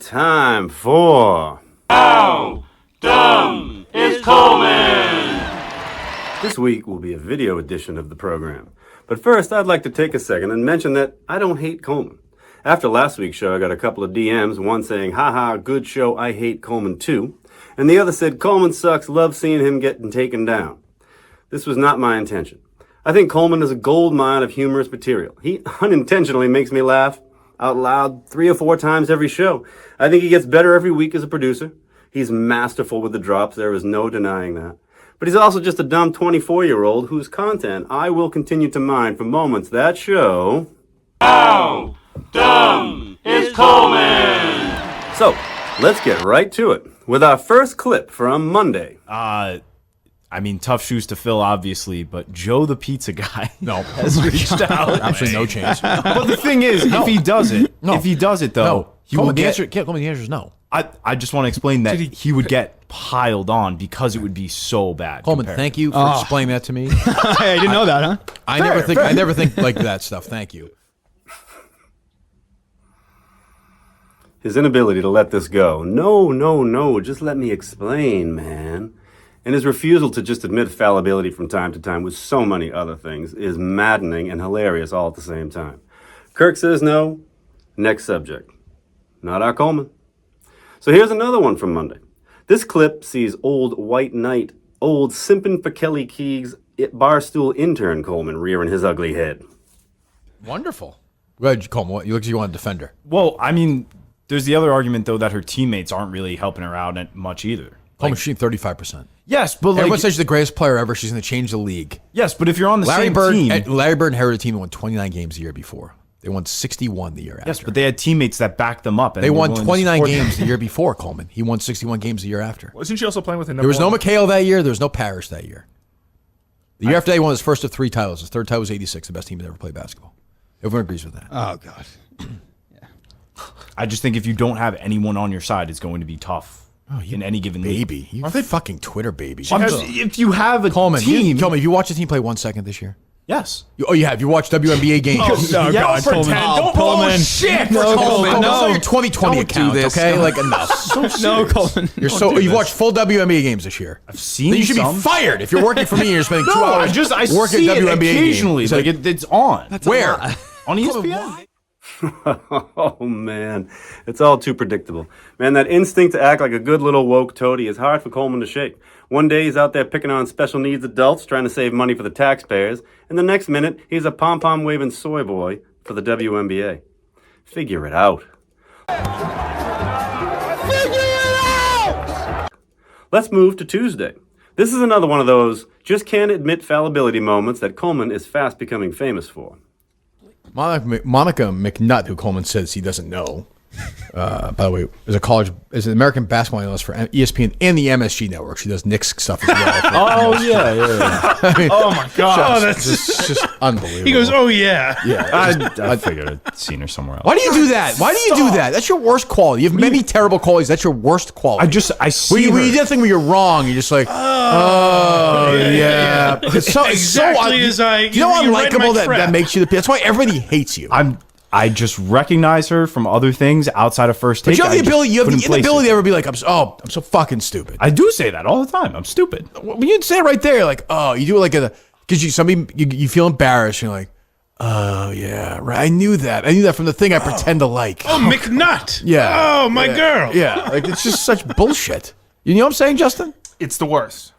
time for... How dumb is Coleman? This week will be a video edition of the program. But first, I'd like to take a second and mention that I don't hate Coleman. After last week's show, I got a couple of DMs, one saying, haha, good show, I hate Coleman too. And the other said, Coleman sucks, love seeing him getting taken down. This was not my intention. I think Coleman is a gold mine of humorous material. He unintentionally makes me laugh out loud 3 or 4 times every show. I think he gets better every week as a producer. He's masterful with the drops, there is no denying that. But he's also just a dumb 24-year-old whose content I will continue to mine for moments that show... How dumb is Coleman? So, let's get right to it with our first clip from Monday. Tough shoes to fill, obviously, but Joe the pizza guy has reached out. Absolutely no chance. But the thing is, if he does it, though, he will the get... answer is no. I just want to explain that he would get piled on because it would be so bad. Coleman, thank you for explaining that to me. I didn't know that, huh? I never think like that stuff. Thank you. His inability to let this go. No, just let me explain, man. And his refusal to just admit fallibility from time to time with so many other things is maddening and hilarious all at the same time. Kirk says no. Next subject. Not our Coleman. So here's another one from Monday. This clip sees old white knight, old simpin' for Kelly Keegs, barstool intern Coleman rearing his ugly head. Wonderful. Go ahead, Coleman. You look like you want to defend her. Well, there's the other argument, though, that her teammates aren't really helping her out much either. Coleman's shooting 35%. Yes, but everyone says she's the greatest player ever. She's going to change the league. Yes, but if you're on the same team... Larry Bird inherited a team that won 29 games the year before. They won 61 the year after. Yes, but they had teammates that backed them up. And they won 29 games the year before, Coleman. He won 61 games the year after. Wasn't she also playing with a number There was no one? McHale that year. There was no Parrish that year. The year after, he won his first of 3 titles. His third title was 86, the best team that ever played basketball. Everyone agrees with that. Oh, God. I just think if you don't have anyone on your side, it's going to be tough in any given baby. league. Aren't they fucking Twitter baby? If you have a Coleman, team... Coleman, have you watched the team play 1 second this year? Yes. Oh, you have. You watched WNBA games. No, Yeah, God, Coleman. Don't Coleman. Shit! No, Coleman, That's no. not your 2020 Don't account, do this. okay? Like, enough. No, Coleman. You've watched full WNBA games this year. I've seen Then you should some. be fired if you're working for me and you're spending 2 No, hours I working see at it WNBA occasionally. games. Like it's on. Where? On ESPN. Oh, man. It's all too predictable. Man, that instinct to act like a good little woke toady is hard for Coleman to shake. One day he's out there picking on special needs adults trying to save money for the taxpayers, and the next minute he's a pom-pom waving soy boy for the WNBA. Figure it out. Let's move to Tuesday. This is another one of those just can't admit fallibility moments that Coleman is fast becoming famous for. Monica McNutt, who Coleman says he doesn't know, by the way, is an American basketball analyst for ESPN and the MSG Network. She does Knicks stuff as well. Yeah. Oh, my God. That's just unbelievable. He goes, oh, yeah. I figured I'd seen her somewhere else. Why do you do that? Why do you do that? That's your worst quality. You have many terrible qualities. That's your worst quality. I see her. When you do that thing where you're wrong, you're just like, yeah. It's so, Exactly as I- do you know how you're right in my unlikable that trap. makes you? That's why everybody hates you. I just recognize her from other things outside of First Take. But you have the ability. You have the couldn't place inability it. to ever be like, I'm so fucking stupid. I do say that all the time. I'm stupid. When you say it right there, like, oh, you do it like because you feel embarrassed. You're like, oh yeah, right. I knew that from the thing I pretend to like. Oh, McNutt. Yeah. Oh, my girl. Yeah, like it's just such bullshit. You know what I'm saying, Justin? It's the worst.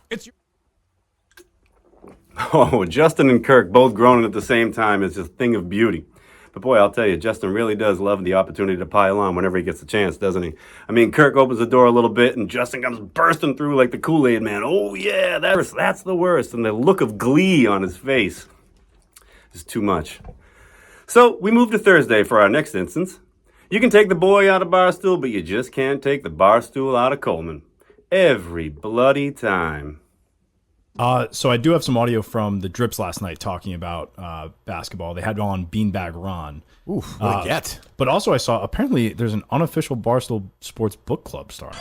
Oh, Justin and Kirk both groaning at the same time is just a thing of beauty. But boy, I'll tell you, Justin really does love the opportunity to pile on whenever he gets the chance, doesn't he? I mean, Kirk opens the door a little bit and Justin comes bursting through like the Kool-Aid man. Oh yeah, that's the worst. And the look of glee on his face is too much. So we move to Thursday for our next instance. You can take the boy out of Barstool, but you just can't take the Barstool out of Coleman. Every bloody time. So I do have some audio from the Drips last night talking about basketball. They had on Beanbag Ron. Oof, what a get. But also I saw apparently there's an unofficial Barstool Sports book club starting.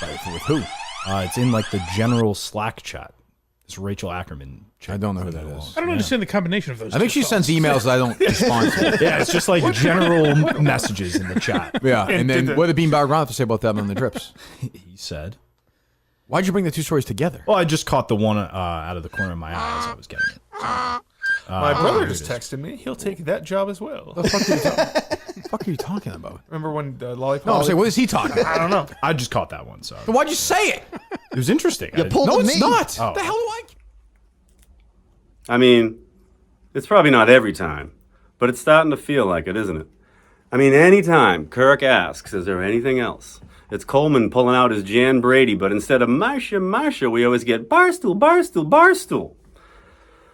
With who? It's in like the general Slack chat. It's Rachel Ackerman. I don't know who that is. I don't understand the combination of those. I think she sends emails that I don't respond to. Yeah, it's just like general messages in the chat. Yeah, and then what did Beanbag Ron have to say about that on the drips? He said, Why'd you bring the two stories together? well, I just caught the one out of the corner of my eye as I was getting it. My brother just texted me. He'll take that job as well. The fuck are you talking about? Remember when Lollipop? No, I'm saying, what is he talking about? I don't know. I just caught that one, so But why'd you say it? it was interesting. You pulled No, a it's me. not. Oh. The hell do I? I mean, it's probably not every time, but it's starting to feel like it, isn't it? I mean, anytime Kirk asks, is there anything else? It's Coleman pulling out his Jan Brady, but instead of Marsha, we always get Barstool, Barstool, Barstool.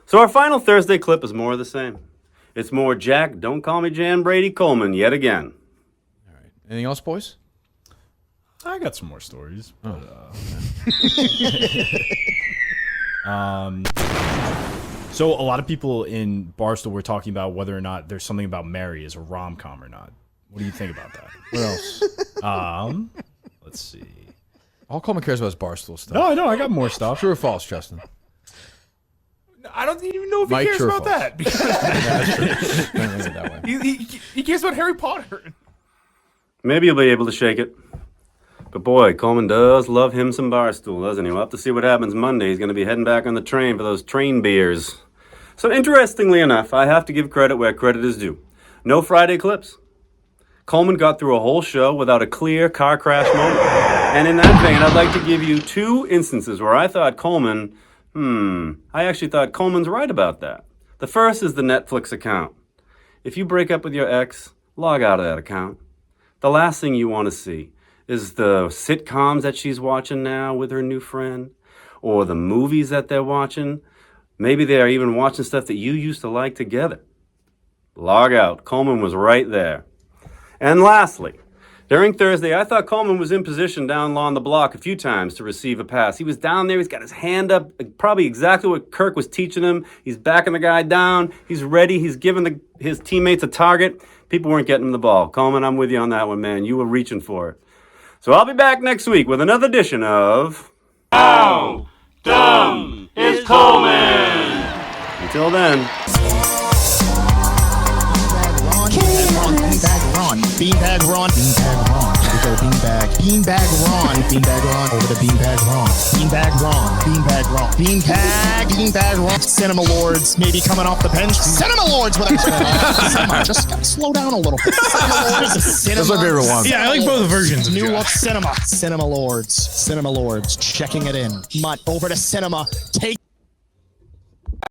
So our final Thursday clip is more of the same. It's more Jack, don't call me Jan Brady Coleman yet again. Anything else, boys? I got some more stories. But, so a lot of people in Barstool were talking about whether or not there's something about Mary as a rom-com or not. What do you think about that? What else? Let's see. All Coleman cares about is Barstool stuff. No, I got more stuff. True or false, Justin? I don't even know if Mike, he cares true or about false? that because Don't think it that way. he cares about Harry Potter. Maybe you'll be able to shake it. But boy, Coleman does love him some Barstool, doesn't he? We'll have to see what happens Monday. He's going to be heading back on the train for those train beers. So interestingly enough, I have to give credit where credit is due. No Friday clips. Coleman got through a whole show without a clear car crash moment. And in that vein, I'd like to give you two instances where I thought Coleman, I actually thought Coleman's right about that. The first is the Netflix account. If you break up with your ex, log out of that account. The last thing you want to see is the sitcoms that she's watching now with her new friend, or the movies that they're watching. Maybe they're even watching stuff that you used to like together. Log out. Coleman was right there. And lastly, during Thursday, I thought Coleman was in position down along the block a few times to receive a pass. He was down there. He's got his hand up, probably exactly what Kirk was teaching him. He's backing the guy down. He's ready. He's giving his teammates a target. People weren't getting him the ball. Coleman, I'm with you on that one, man. You were reaching for it. So I'll be back next week with another edition of How dumb is Coleman? Until then. Beanbag Ron. Beanbag Ron. Beanbag Ron. Here we go. Beanbag. Beanbag Ron. Beanbag Ron. Over to Beanbag Ron. Beanbag Ron. Beanbag Ron. Beanbag Ron. Cinema Lords. Maybe coming off the bench. Cinema Lords with a cinema. Just gotta slow down a little. Cinema Lords. That's my favorite one. Yeah, I like both versions of New Jack. look cinema. Cinema Lords. Cinema Lords. Checking it in. Mutt over to cinema. Take.